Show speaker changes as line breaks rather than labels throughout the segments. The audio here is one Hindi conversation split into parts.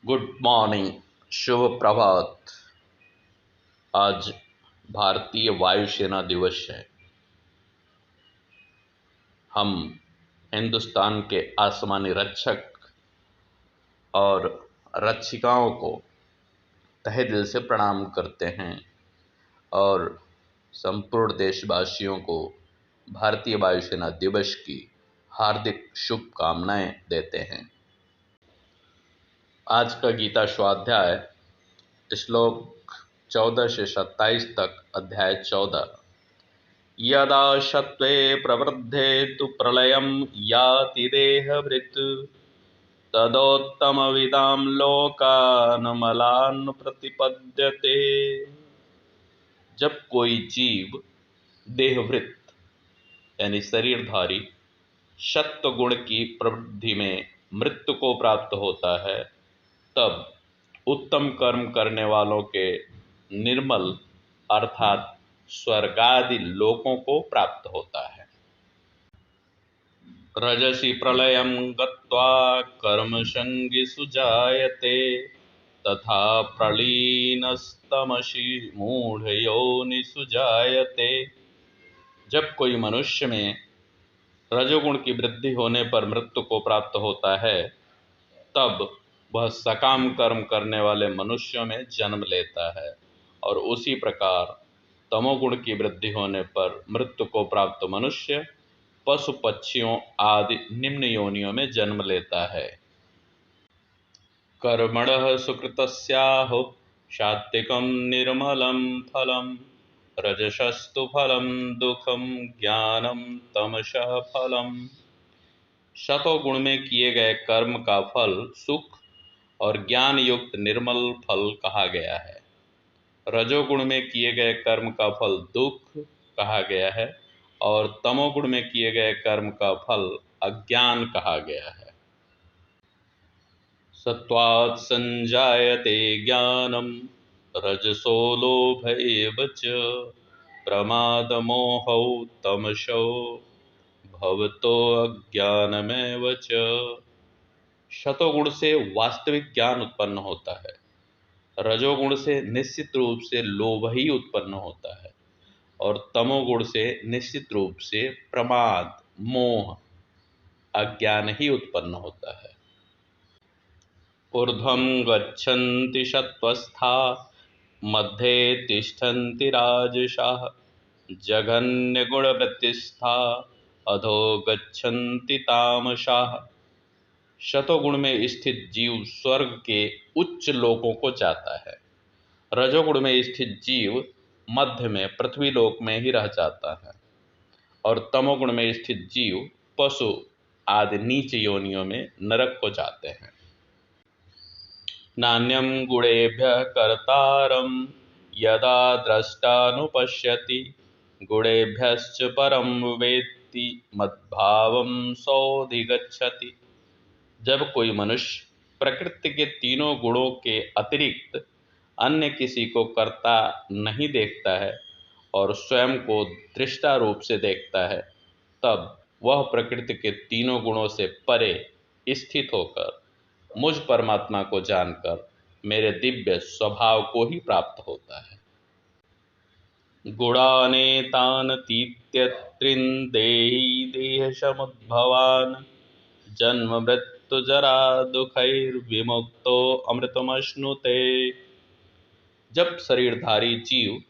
गुड मॉर्निंग, शुभ प्रभात। आज भारतीय वायुसेना दिवस है। हम हिंदुस्तान के आसमानी रक्षक और रक्षिकाओं को तहे दिल से प्रणाम करते हैं और संपूर्ण देशवासियों को भारतीय वायुसेना दिवस की हार्दिक शुभकामनाएं देते हैं। आज का गीता स्वाध्याय श्लोक 14 से 27 तक। अध्याय 14। यदा सत्त्वे प्रवृद्धे तु प्रलयं याति देहभृत् तदोत्तमविदां लोकान् मलान् प्रतिपद्यते। जब कोई जीव देहभृत यानी शरीरधारी सत्व गुण की प्रवृत्ति में मृत्यु को प्राप्त होता है, तब उत्तम कर्म करने वालों के निर्मल अर्थात स्वर्गादि लोकों को प्राप्त होता है। रजसी प्रलयं गत्वा कर्मसंगिषु जायते तथा प्रलीनस्तमसि मूढ़योनिषु जायते। जब कोई मनुष्य में रजोगुण की वृद्धि होने पर मृत्यु को प्राप्त होता है, तब वह सकाम कर्म करने वाले मनुष्यों में जन्म लेता है, और उसी प्रकार तमोगुण की वृद्धि होने पर मृत्यु को प्राप्त मनुष्य पशु पक्षियों आदि निम्न योनियों में जन्म लेता है। कर्मणः सुकृतस्याहो सात्विकं निर्मलं फलं रजसस्तु फलं दुःखं ज्ञानं तमसः फलम्। सतोगुण में किए गए कर्म का फल सुख और ज्ञान युक्त निर्मल फल कहा गया है। रजोगुण में किए गए कर्म का फल दुख कहा गया है, और तमोगुण में किए गए कर्म का फल अज्ञान कहा गया है। सत्वात् संजायते ज्ञानम रजसो लोभ एव च प्रमादमोहौ तमसो भवतो अज्ञानमेव च। सतोगुण से वास्तविक ज्ञान उत्पन्न होता है, रजोगुण से निश्चित रूप से लोभ ही उत्पन्न होता है, और तमोगुण से निश्चित रूप से प्रमाद मोह अज्ञान ही उत्पन्न होता है। ऊर्ध्वं गच्छन्ति सत्त्वस्था मध्ये तिष्ठन्ति राजसाः जघन्यगुणवृत्तिस्था अधो गच्छन्ति तामसाः। शतोगुण में स्थित जीव स्वर्ग के उच्च लोकों को जाता है, रजोगुण में स्थित जीव मध्य में पृथ्वी लोक में ही रह जाता है, और तमोगुण में स्थित जीव पशु आदि नीच योनियों में नरक को जाते हैं। नान्यं गुणेभ्यः कर्तारं यदा द्रष्टानुपश्यति गुणेभ्यश्च परं वेत्ति मद्भावं सोऽधिगच्छति। जब कोई मनुष्य प्रकृति के तीनों गुणों के अतिरिक्त अन्य किसी को कर्ता नहीं देखता है और स्वयं को दृष्टा रूप से देखता है, तब वह प्रकृति के तीनों गुणों से परे स्थित होकर मुझ परमात्मा को जानकर मेरे दिव्य स्वभाव को ही प्राप्त होता है। गुणानेतान् तीत्यत्रिन् देहि देहसमुद्भवान् जन्म मृत्यु जरा दुःखैर्विमुक्तो अमृतमश्नुते। जब शरीरधारी जीव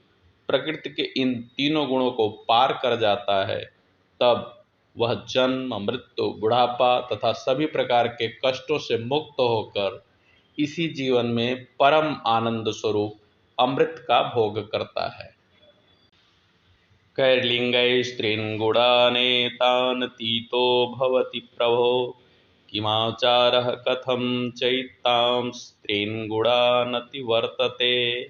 प्रकृति के इन तीनों गुणों को पार कर जाता है, तब वह जन्म मृत्यु बुढ़ापा तथा सभी प्रकार के कष्टों से मुक्त होकर इसी जीवन में परम आनंद स्वरूप अमृत का भोग करता है। कैर्लिंगै स्त्रीन् गुणानेतान् तीतो भवति प्रभो किमाचारः कथं चैतां स्त्रीन् गुणानति वर्तते।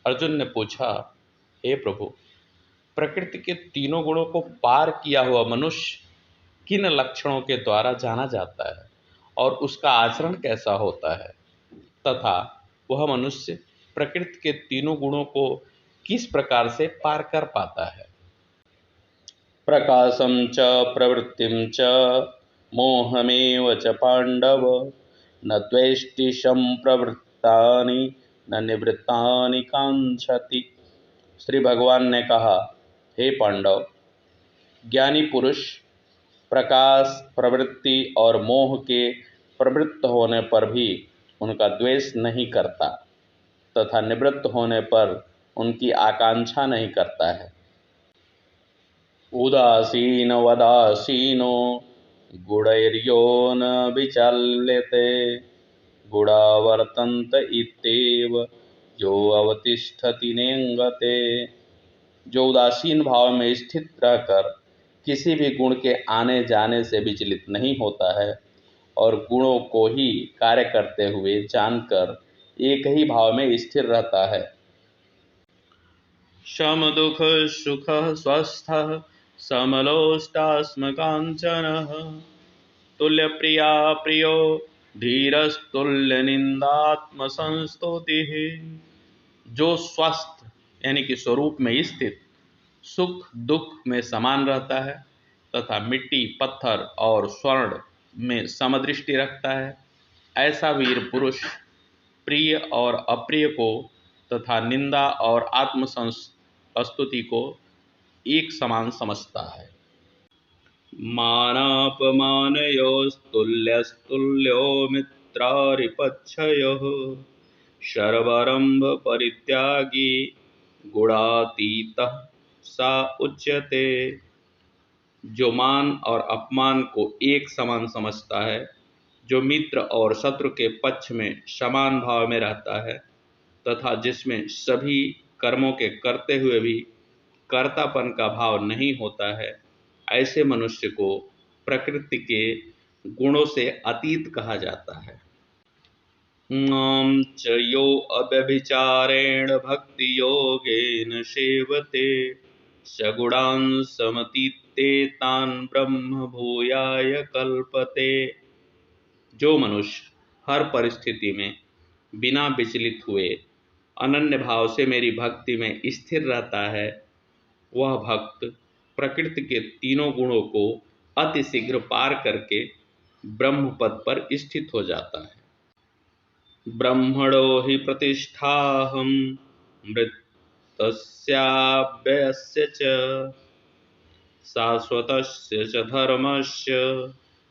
अर्जुन ने पूछा, हे प्रभु, प्रकृति के तीनों गुणों को पार किया हुआ मनुष्य किन लक्षणों के द्वारा जाना जाता है और उसका आचरण कैसा होता है, तथा वह मनुष्य प्रकृति के तीनों गुणों को किस प्रकार से पार कर पाता है। प्रकाशं च प्रवृत्तिं च मोहमेव च पांडव न द्वेष्टि संप्रवृत्तानि न निवृत्तानि कांक्षति। श्री भगवान ने कहा, हे पांडव, ज्ञानी पुरुष प्रकाश, प्रवृत्ति और मोह के प्रवृत्त होने पर भी उनका द्वेष नहीं करता तथा निवृत्त होने पर उनकी आकांक्षा नहीं करता है। उदासीन वदासीनो गुणैर्यो न विचाल्यते गुणा वर्तन्त इत्येव जो अवतिष्ठति नेंगते। जो उदासीन भाव में स्थित रहकर किसी भी गुण के आने जाने से विचलित नहीं होता है और गुणों को ही कार्य करते हुए जानकर एक ही भाव में स्थिर रहता है। शम दुख सुख स्वस्थ समलोष्टास्म कांचन तुल्य प्रिया प्रियो धीरस्तुल्य निंदात्म संस्तुति। जो स्वस्थ यानी कि स्वरूप में स्थित, सुख दुख में समान रहता है तथा मिट्टी पत्थर और स्वर्ण में समदृष्टि रखता है, ऐसा वीर पुरुष प्रिय और अप्रिय को तथा निंदा और आत्मस्तुति को एक समान समझता है। मानापमानयोस्तुल्यस्तुल्यो मित्रारिपक्षयोः शर्वरंभ परित्यागी गुणातीतः सा उच्यते। जो मान और अपमान को एक समान समझता है, जो मित्र और शत्रु के पक्ष में समान भाव में रहता है तथा जिसमें सभी कर्मों के करते हुए भी कर्तापन का भाव नहीं होता है, ऐसे मनुष्य को प्रकृति के गुणों से अतीत कहा जाता है। च यो अव्यभिचारेण भक्ति योगेन सेवते सगुणान् समतीतेतान् ब्रह्म भूयाय कल्पते। जो मनुष्य हर परिस्थिति में बिना विचलित हुए अनन्य भाव से मेरी भक्ति में स्थिर रहता है, वह भक्त प्रकृति के तीनों गुणों को अतिशीघ्र पार करके ब्रह्म पद पर स्थित हो जाता है। ब्रह्मणो हि प्रतिष्ठाहं मृतस्याव्ययस्य च शाश्वतस्य च धर्मस्य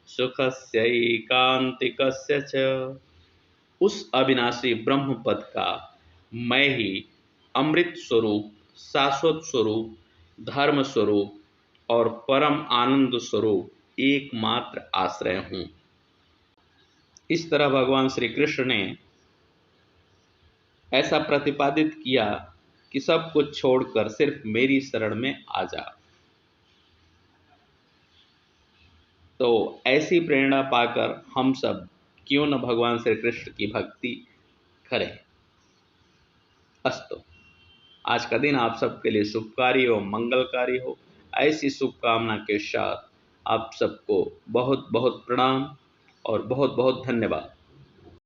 सुखस्यैकान्तिकस्य च। उस अविनाशी ब्रह्म पद का मैं ही अमृत स्वरूप, शाश्वत स्वरूप, धर्म स्वरूप और परम आनंद स्वरूप एकमात्र आश्रय हूँ। इस तरह भगवान श्री कृष्ण ने ऐसा प्रतिपादित किया कि सब कुछ छोड़कर सिर्फ मेरी शरण में आ जा। तो ऐसी प्रेरणा पाकर हम सब क्यों न भगवान श्री कृष्ण की भक्ति करें। अस्तु। आज का दिन आप सबके लिए शुभकारी और मंगलकारी हो, ऐसी शुभकामना के साथ आप सबको बहुत बहुत प्रणाम और बहुत बहुत धन्यवाद।